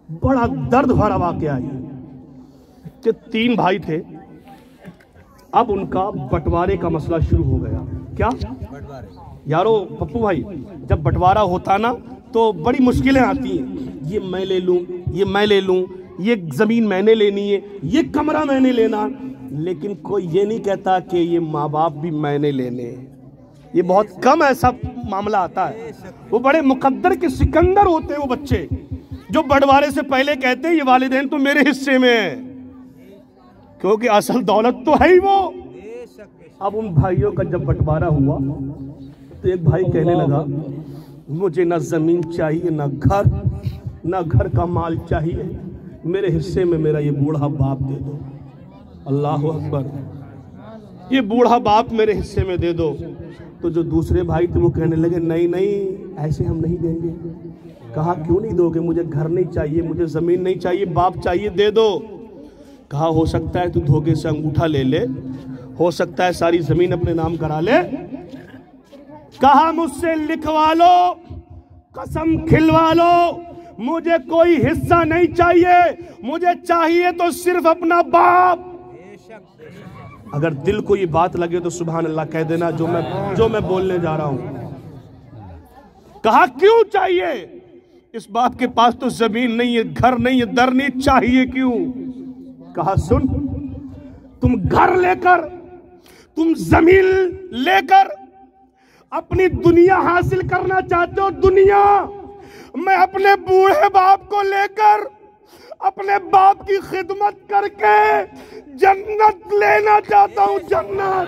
بڑا درد بھرا واقعہ ہے کہ 3 بھائی تھے، اب ان کا بٹوارے کا مسئلہ شروع ہو گیا۔ کیا یارو پپو بھائی، جب بٹوارا ہوتا نا تو بڑی مشکلیں آتی ہیں، یہ میں لے لوں، یہ میں لے لوں، یہ زمین میں نے لینی ہے، یہ کمرہ میں نے لینا، لیکن کوئی یہ نہیں کہتا کہ یہ ماں باپ بھی میں نے لینے۔ یہ بہت کم ایسا معاملہ آتا ہے۔ وہ بڑے مقدر کے سکندر ہوتے ہیں وہ بچے جو بٹوارے سے پہلے کہتے ہیں یہ والدین تو میرے حصے میں ہے، کیونکہ اصل دولت تو ہے ہی وہ۔ اب ان بھائیوں کا جب بٹوارا ہوا تو ایک بھائی کہنے لگا مجھے نہ زمین چاہیے، نہ گھر کا مال چاہیے، میرے حصے میں میرا یہ بوڑھا باپ دے دو۔ اللہ اکبر، یہ بوڑھا باپ میرے حصے میں دے دو۔ تو جو دوسرے بھائی تھے وہ کہنے لگے نہیں ایسے ہم نہیں دیں گے۔ کہا کیوں نہیں دو گے؟ مجھے گھر نہیں چاہیے، مجھے زمین نہیں چاہیے، باپ چاہیے، دے دو۔ کہا ہو سکتا ہے تو دھوکے سے انگوٹھا لے لے، ہو سکتا ہے ساری زمین اپنے نام کرا لے۔ کہا مجھ سے لکھوا لو، قسم کھلوا لو، مجھے کوئی حصہ نہیں چاہیے، مجھے چاہیے تو صرف اپنا باپ۔ اگر دل کو یہ بات لگے تو سبحان اللہ کہہ دینا جو میں بولنے جا رہا ہوں۔ کہا کیوں چاہیے؟ اس باپ کے پاس تو زمین نہیں ہے، گھر نہیں ہے، در نہیں، چاہیے کیوں؟ کہا سن، تم گھر لے کر، تم زمین لے کر اپنی دنیا حاصل کرنا چاہتے ہو، دنیا، میں اپنے بوڑھے باپ کو لے کر اپنے باپ کی خدمت کر کے جنت لینا چاہتا ہوں، جنت۔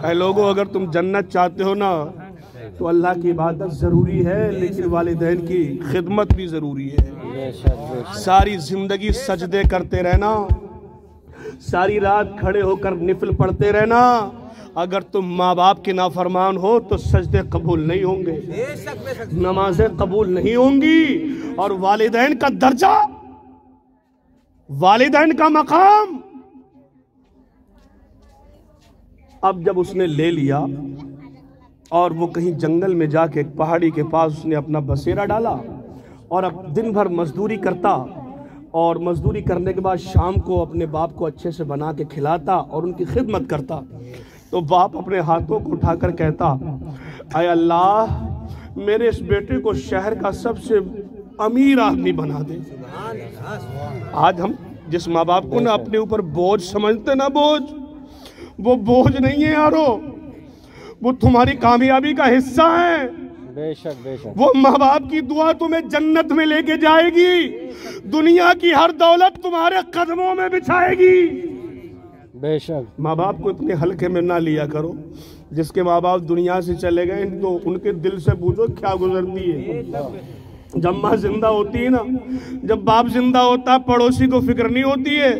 اے لوگوں، اگر تم جنت چاہتے ہو نا تو اللہ کی عبادت ضروری ہے، لیکن والدین کی خدمت بھی ضروری ہے۔ ساری زندگی سجدے کرتے رہنا، ساری رات کھڑے ہو کر نفل پڑھتے رہنا، اگر تم ماں باپ کے نافرمان ہو تو سجدے قبول نہیں ہوں گے، نمازیں قبول نہیں ہوں گی، اور والدین کا درجہ، والدین کا مقام۔ اب جب اس نے لے لیا اور وہ کہیں جنگل میں جا کے ایک پہاڑی کے پاس اس نے اپنا بسیرا ڈالا، اور اب دن بھر مزدوری کرتا، اور مزدوری کرنے کے بعد شام کو اپنے باپ کو اچھے سے بنا کے کھلاتا اور ان کی خدمت کرتا، تو باپ اپنے ہاتھوں کو اٹھا کر کہتا اے اللہ میرے اس بیٹے کو شہر کا سب سے امیر آدمی بنا دے۔ آج ہم جس ماں باپ کو نا اپنے اوپر بوجھ سمجھتے نا، بوجھ، وہ بوجھ نہیں ہے یارو، وہ تمہاری کامیابی کا حصہ ہے۔ بے شک بے شک، وہ ماں باپ کی دعا تمہیں جنت میں لے کے جائے گی، دنیا کی ہر دولت تمہارے قدموں میں بچھائے گی۔ بے شک، ماں باپ کو اتنے ہلکے میں نہ لیا کرو۔ جس کے ماں باپ دنیا سے چلے گئے تو ان کے دل سے پوچھو کیا گزرتی ہے۔ جب ماں زندہ ہوتی ہے نا، جب باپ زندہ ہوتا پڑوسی کو فکر نہیں ہوتی ہے،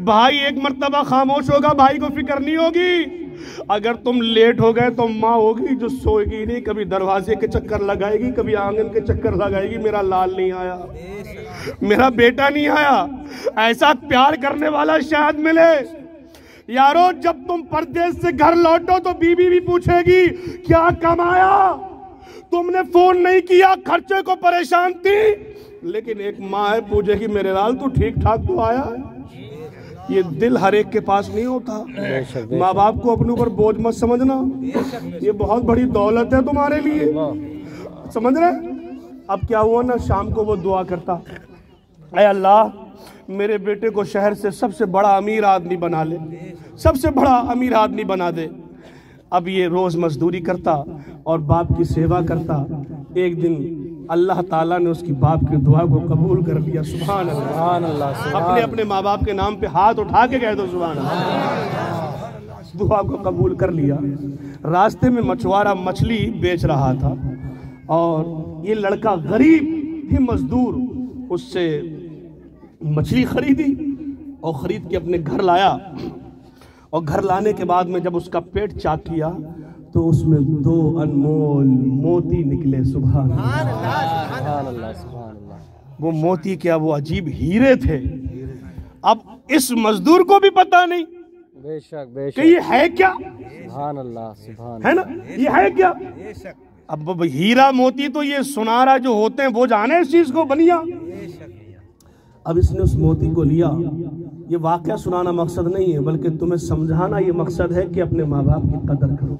بھائی ایک مرتبہ خاموش ہوگا بھائی کو فکر نہیں ہوگی۔ اگر تم لیٹ ہو گئے تو ماں ہوگی جو سوئے گی نہیں، کبھی دروازے کے چکر لگائے گی، کبھی آنگن کے چکر لگائے گی، میرا لال نہیں آیا، میرا بیٹا نہیں آیا۔ ایسا پیار کرنے والا شاید ملے۔ یارو جب تم پردیس سے گھر لوٹو تو بیوی بھی پوچھے گی کیا کمایا، تم نے فون نہیں کیا، خرچے کو پریشان تھی، لیکن ایک ماں ہے پوچھے گی میرے لال تو ٹھیک ٹھاک تو آیا ہے۔ یہ دل ہر ایک کے پاس نہیں ہوتا۔ ماں باپ کو اپنے اوپر بوجھ مت سمجھنا، یہ بہت بڑی دولت ہے تمہارے لیے، سمجھ رہے؟ اب کیا ہوا نا، شام کو وہ دعا کرتا اے اللہ میرے بیٹے کو شہر سے سب سے بڑا امیر آدمی بنا لے، سب سے بڑا امیر آدمی بنا دے۔ اب یہ روز مزدوری کرتا اور باپ کی سیوا کرتا۔ ایک دن اللہ تعالیٰ نے اس کی باپ کی دعا کو قبول کر لیا۔ سبحان اللہ، اپنے اپنے ماں باپ کے نام پہ ہاتھ اٹھا کے کہہ دو سبحان اللہ۔ دعا کو قبول کر لیا۔ راستے میں مچھوارا مچھلی بیچ رہا تھا، اور یہ لڑکا غریب بھی مزدور اس سے مچھلی خریدی اور خرید کے اپنے گھر لایا، اور گھر لانے کے بعد میں جب اس کا پیٹ چاک کیا تو اس میں 2 انمول موتی نکلے۔ سبحان اللہ، وہ موتی کیا، وہ عجیب ہیرے تھے۔ اب اس مزدور کو بھی پتا نہیں بے شک بے کہ یہ ہے کیا، سبحان اللہ، سبحان ہے نا، یہ ہے کیا۔ اب ہیرا موتی تو یہ سنارا جو ہوتے ہیں وہ جانے اس چیز کو بنیا. اب اس نے اس موتی کو لیا. یہ واقعہ سنانا مقصد نہیں ہے بلکہ تمہیں سمجھانا یہ مقصد ہے کہ اپنے ماں باپ کی قدر کرو.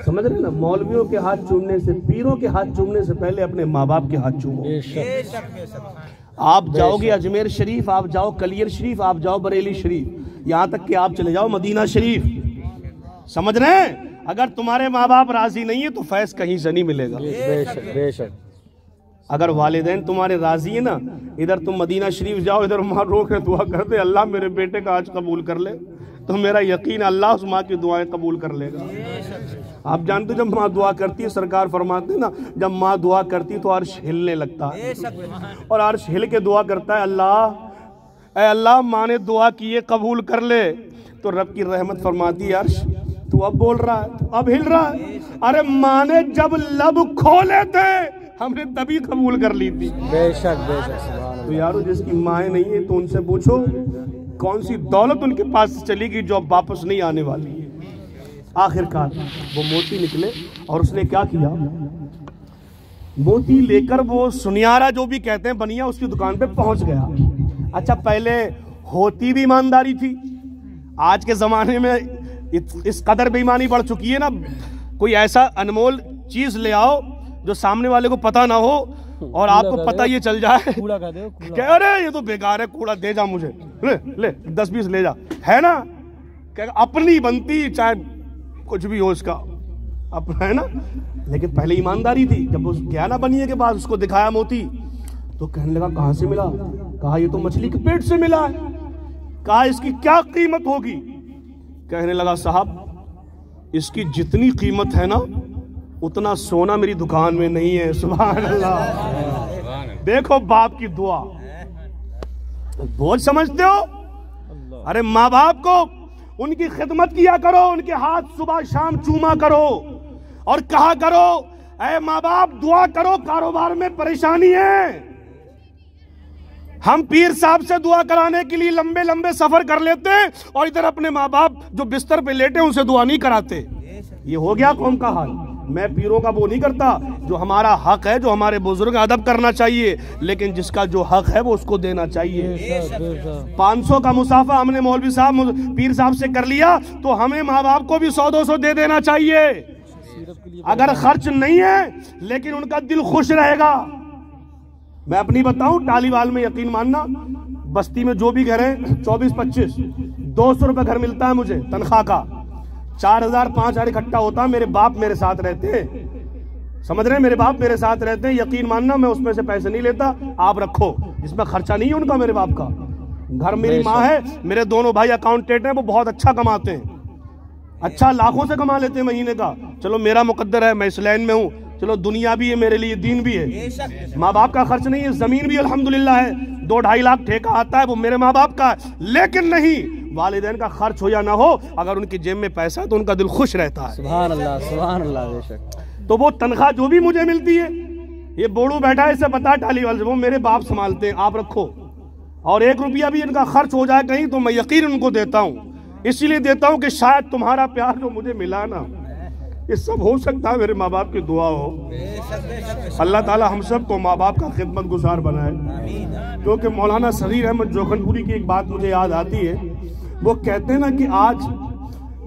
سمجھ رہے نا؟ مولویوں کے ہاتھ چومنے سے، پیروں کے ہاتھ چومنے سے پہلے اپنے ماں باپ کے ہاتھ چومو. آپ جاؤ گے اجمیر شریف، آپ جاؤ کلیر شریف، آپ جاؤ بریلی شریف، یہاں تک کہ آپ چلے جاؤ مدینہ شریف. سمجھ رہے ہیں؟ اگر تمہارے ماں باپ راضی نہیں ہیں تو فیض کہیں سے نہیں ملے گا. بے شک. اگر والدین تمہارے راضی ہیں نا، ادھر تم مدینہ شریف جاؤ، ادھر ماں رو کے دعا کر دے اللہ میرے بیٹے کا آج قبول کر لے، تو میرا یقین اللہ اس ماں کی دعائیں قبول کر لے گا. آپ جانتے جب ماں دعا کرتی ہے، سرکار فرماتے ہیں نا، جب ماں دعا کرتی ہے تو عرش ہلنے لگتا ہے، اور عرش ہل کے دعا کرتا ہے اللہ، اے اللہ ماں نے دعا کی ہے قبول کر لے. تو رب کی رحمت فرماتی ہے عرش تو اب بول رہا ہے، تو اب ہل رہا ہے. ارے ماں نے جب لب کھولے تھے ہم نے تبھی قبول کر لی تھی. بے شک سبحان اللہ. تو یارو جس کی مائیں نہیں ہیں تو ان سے پوچھو کون سی دولت ان کے پاس چلی گئی جو اب واپس نہیں آنے والی ہے. آخر کار وہ موتی نکلے اور اس نے کیا کیا، موتی لے کر وہ سنیارا جو بھی کہتے ہیں بنیا اس کی دکان پہ پہنچ گیا. اچھا پہلے ہوتی بھی ایمانداری تھی، آج کے زمانے میں اس قدر بے ایمانی بڑھ چکی ہے نا، کوئی ایسا انمول چیز لے آؤ جو سامنے والے کو پتہ نہ ہو اور آپ کو پتہ یہ چل جائے کہ ارے یہ تو بیکار ہے، کوڑا دے جا مجھے، لے 10-20 لے جا، ہے نا، کہ اپنی بنتی چاہے کچھ بھی ہو اس کا اپنا، ہے نا. لیکن پہلے ایمانداری تھی. جب اس گیا نا بنیے کے بعد اس کو دکھایا موتی تو کہنے لگا کہاں سے ملا؟ کہا یہ تو مچھلی کے پیٹ سے ملا ہے. کہا اس کی کیا قیمت ہوگی؟ کہنے لگا صاحب اس کی جتنی قیمت ہے نا اتنا سونا میری دکان میں نہیں ہے. سبحان اللہ. دیکھو باپ کی دعا، بہت سمجھتے ہو؟ ارے ماں باپ کو ان کی خدمت کیا کرو، ان کے ہاتھ صبح شام چوما کرو اور کہا کرو اے ماں باپ دعا کرو، کاروبار میں پریشانی ہے. ہم پیر صاحب سے دعا کرانے کے لیے لمبے لمبے سفر کر لیتے ہیں اور ادھر اپنے ماں باپ جو بستر پہ لیٹے ان سے دعا نہیں کراتے. یہ ہو گیا قوم کا حال. میں پیروں کا وہ نہیں کرتا، جو ہمارا حق ہے، جو ہمارے بزرگ ادب کرنا چاہیے، لیکن جس کا جو حق ہے وہ اس کو دینا چاہیے. 500 کا مسافہ ہم نے مولوی صاحب پیر صاحب سے کر لیا تو ہمیں ماں باپ کو بھی 100-200 دے دینا چاہیے. اگر خرچ نہیں ہے لیکن ان کا دل خوش رہے گا. میں اپنی بتاؤں، ٹالیوال میں یقین ماننا، بستی میں جو بھی گھر ہیں 24-25 200 روپے گھر ملتا ہے مجھے تنخواہ کا، 4,000-5,000 اکٹھا ہوتا. میرے باپ میرے ساتھ رہتے ہیں، سمجھ رہے ہیں، میرے باپ میرے ساتھ رہتے ہیں. یقین ماننا میں اس میں سے پیسے نہیں لیتا، آپ رکھو، اس میں خرچہ نہیں ہے ان کا. میرے باپ کا گھر میری ماں ہے، میرے دونوں بھائی اکاؤنٹنٹ ہیں، وہ بہت اچھا کماتے ہیں، اچھا لاکھوں سے کما لیتے ہیں مہینے کا. چلو میرا مقدر ہے، میں اس لائن میں ہوں، چلو دنیا بھی ہے میرے لیے، دین بھی ہے. ماں باپ کا خرچ نہیں ہے، زمین بھی الحمدللہ ہے، 2-2.5 لاکھ ٹھیکہ آتا ہے، وہ میرے ماں باپ کا ہے. لیکن نہیں، والدین کا خرچ ہو یا نہ ہو، اگر ان کی جیب میں پیسہ ہے تو ان کا دل خوش رہتا ہے. سبحان اللہ سبحان اللہ. بے شک. تو وہ تنخواہ جو بھی مجھے ملتی ہے، یہ بوڑو بیٹھا ہے اسے بتا ٹالی والے، وہ میرے باپ سنبھالتے ہیں، آپ رکھو. اور 1 روپیہ بھی ان کا خرچ ہو جائے کہیں تو میں یقین ان کو دیتا ہوں. اسی لیے دیتا ہوں کہ شاید تمہارا پیار جو مجھے ملا نا، یہ سب ہو سکتا ہے میرے ماں باپ کی دعا ہو. اللہ تعالی ہم سب کو ماں باپ کا خدمت گزار بنائے. کیونکہ مولانا صغیر احمد جوکھن پوری کی ایک بات مجھے یاد آتی ہے. وہ کہتے ہیں نا کہ آج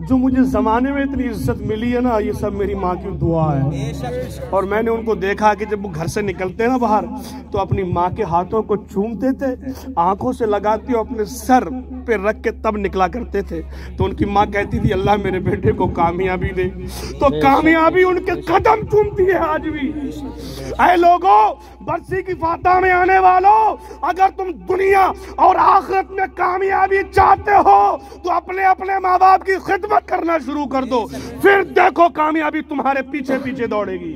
جو مجھے زمانے میں اتنی عزت ملی ہے نا، یہ سب میری ماں کی دعا ہے. اور میں نے ان کو دیکھا کہ جب وہ گھر سے نکلتے ہیں نا باہر تو اپنی ماں کے ہاتھوں کو چومتے تھے، آنکھوں سے لگاتے اور اپنے سر پہ رکھ کے تب نکلا کرتے تھے. تو ان کی ماں کہتی تھی اللہ میرے بیٹے کو کامیابی دے، تو کامیابی ان کے قدم چومتی ہے آج بھی. اے لوگوں، برسی کی فاتح میں آنے والوں، اگر تم دنیا اور آخرت میں کامیابی چاہتے ہو تو اپنے اپنے ماں باپ کی خدمت کرنا شروع کر دو، پھر دیکھو کامیابی تمہارے پیچھے پیچھے دوڑے گی.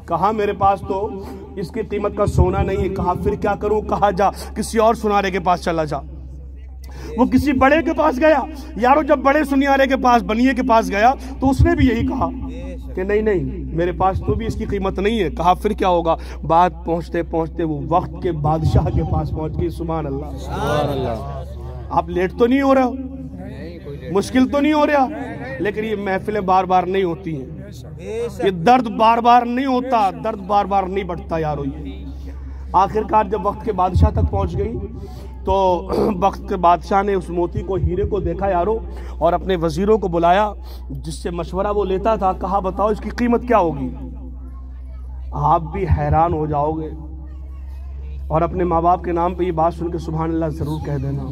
کہا میرے پاس تو اس کی قیمت کا سونا نہیں ہے. کہا پھر کیا کروں؟ کہا جا کسی اور سنارے کے پاس چلا جا. وہ کسی بڑے کے پاس گیا. یارو جب بڑے سنیارے کے پاس، بنیے کے پاس گیا تو اس نے بھی یہی کہا کہ نہیں میرے پاس تو بھی اس کی قیمت نہیں ہے. کہا پھر کیا ہوگا؟ بات پہنچتے پہنچتے وہ وقت کے بادشاہ کے پاس پہنچ گئی. سبحان اللہ سبحان اللہ. آپ لیٹ تو نہیں ہو رہا، مشکل تو نہیں ہو رہا، لیکن یہ محفلیں بار بار نہیں ہوتی ہیں. یہ درد بار بار نہیں ہوتا، درد بار بار نہیں بڑھتا یارو۔ یہ آخرکار جب وقت کے بادشاہ تک پہنچ گئی تو وقت کے بادشاہ نے اس موتی کو، ہیرے کو دیکھا یارو، اور اپنے وزیروں کو بلایا جس سے مشورہ وہ لیتا تھا، کہا بتاؤ اس کی قیمت کیا ہوگی؟ آپ بھی حیران ہو جاؤ گے، اور اپنے ماں باپ کے نام پہ یہ بات سن کے سبحان اللہ ضرور کہہ دینا۔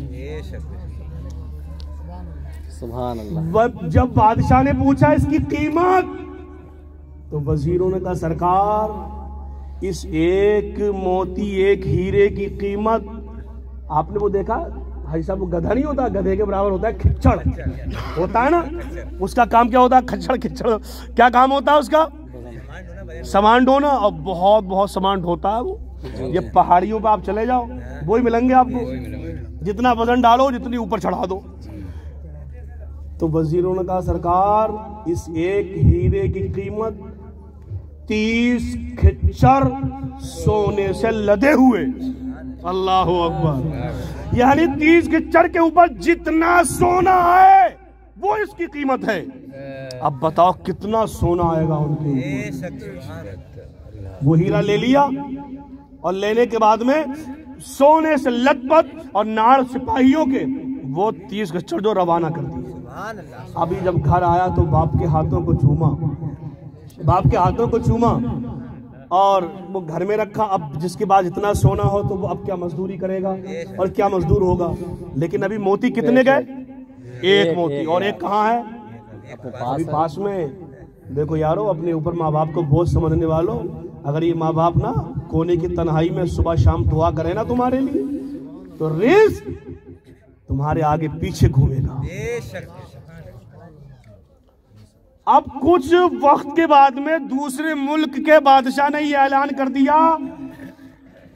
سبحان اللہ۔ جب بادشاہ نے پوچھا اس کی قیمت تو وزیروں نے کہا سرکار اس ایک موتی، ایک ہیرے کی قیمت، آپ نے وہ دیکھا بھائی صاحب، وہ گدھا نہیں ہوتا، گدھے کے برابر ہوتا ہے کھچڑ ہوتا ہے نا، اس کا کام کیا ہوتا ہے؟ کھچڑ کیا کام ہوتا ہے اس کا؟ سامان ڈھونا، اور بہت بہت سامان ڈھوتا ہے وہ۔ یہ پہاڑیوں پہ آپ چلے جاؤ وہی ملیں گے آپ کو، جتنا وزن ڈالو جتنی اوپر چڑھا دو۔ تو وزیروں نے کہا سرکار اس ایک ہیرے کی قیمت 30 کھچر سونے سے لدے ہوئے، اللہ اکبر، یعنی 30 کھچر کے اوپر جتنا سونا ہے وہ اس کی قیمت ہے۔ اب بتاؤ کتنا سونا آئے گا ان کے اوپر۔ وہ ہیرا لے لیا، اور لینے کے بعد میں سونے سے لت پت اور ناڑ سپاہیوں کے وہ 30 کھچر جو روانہ کر دی۔ ابھی جب گھر آیا تو باپ کے ہاتھوں کو چوما، اور وہ گھر میں رکھا۔ اب جس کے بعد اتنا سونا ہو تو وہ اب کیا مزدوری کرے گا اور کیا مزدور ہوگا؟ لیکن ابھی موتی کتنے گئے؟ ایک موتی، اور ایک کہاں ہے؟ ابھی پاس میں۔ دیکھو یارو، اپنے اوپر ماں باپ کو بوجھ سمجھنے والوں، اگر یہ ماں باپ نا کونے کی تنہائی میں صبح شام دعا کرے نا تمہارے لیے، تو رزق تمہارے آگے پیچھے گھومے گا۔ اب کچھ وقت کے بعد میں دوسرے ملک کے بادشاہ نے یہ اعلان کر دیا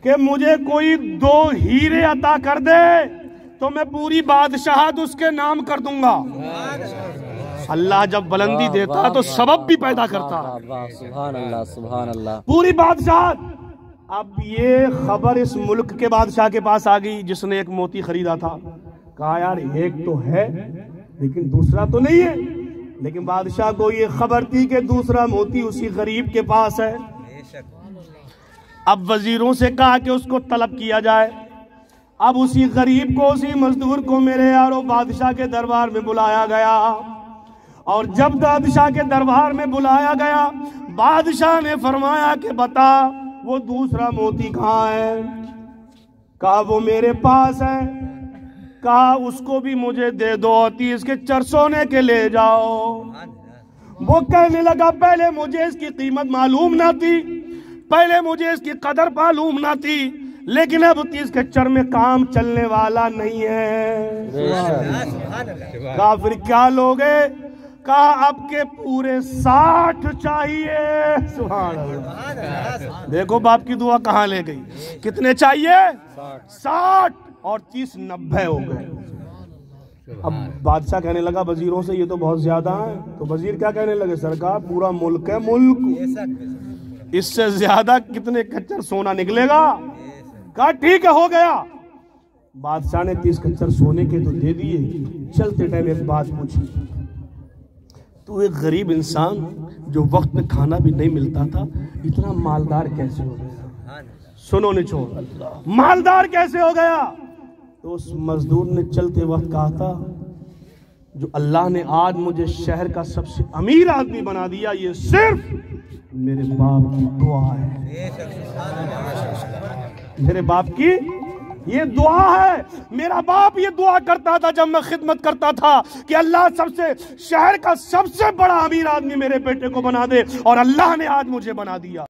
کہ مجھے کوئی 2 ہیرے عطا کر دے تو میں پوری بادشاہت اس کے نام کر دوں گا۔ اللہ جب بلندی دیتا تو سبب بھی پیدا کرتا۔ سبحان اللہ، سبحان اللہ۔ پوری بادشاہت۔ اب یہ خبر اس ملک کے بادشاہ کے پاس آ گئی جس نے ایک موتی خریدا تھا۔ کہا یار ایک تو ہے لیکن دوسرا تو نہیں ہے، لیکن بادشاہ کو یہ خبر تھی کہ دوسرا موتی اسی غریب کے پاس ہے۔ اب وزیروں سے کہا کہ اس کو طلب کیا جائے۔ اب اسی غریب کو، اسی مزدور کو میرے یارو بادشاہ کے دربار میں بلایا گیا، اور جب بادشاہ کے دربار میں بلایا گیا بادشاہ نے فرمایا کہ بتا وہ دوسرا موتی کہاں ہے؟ کہا وہ میرے پاس ہے۔ کہا اس کو بھی مجھے دے دو، 30 کھچر سونے کے لے جاؤ۔ وہ کہنے لگا پہلے مجھے اس کی قیمت معلوم نہ تھی، پہلے مجھے اس کی قدر معلوم نہ تھی، لیکن اب 30 کھچر میں کام چلنے والا نہیں ہے۔ کہا پھر کیا لوگے؟ کہا اب کے پورے 60 چاہیے۔ سبحان اللہ۔ دیکھو باپ کی دعا کہاں لے گئی۔ کتنے چاہیے؟ 60، اور 30 90 ہو گئے۔ اب بادشاہ کہنے لگا وزیروں سے یہ تو بہت زیادہ ہیں۔ تو وزیر کیا کہنے لگے؟ سرکار پورا ملک ہے، ملک، اس سے زیادہ کتنے کھچر سونا نکلے گا؟ کہا ٹھیک ہے، ہو گیا۔ بادشاہ نے 30 کھچر سونے کے تو دے دیے۔ چلتے ٹائم ایک بات پوچھی، تو ایک غریب انسان جو وقت میں کھانا بھی نہیں ملتا تھا اتنا مالدار کیسے ہو گیا؟ سنو نچوڑ، مالدار کیسے ہو گیا؟ تو اس مزدور نے چلتے وقت کہا تھا جو اللہ نے آج مجھے شہر کا سب سے امیر آدمی بنا دیا یہ صرف میرے باپ کی دعا ہے۔ میرے باپ کی یہ دعا ہے۔ میرا باپ یہ دعا کرتا تھا جب میں خدمت کرتا تھا کہ اللہ شہر کا سب سے بڑا امیر آدمی میرے بیٹے کو بنا دے، اور اللہ نے آج مجھے بنا دیا۔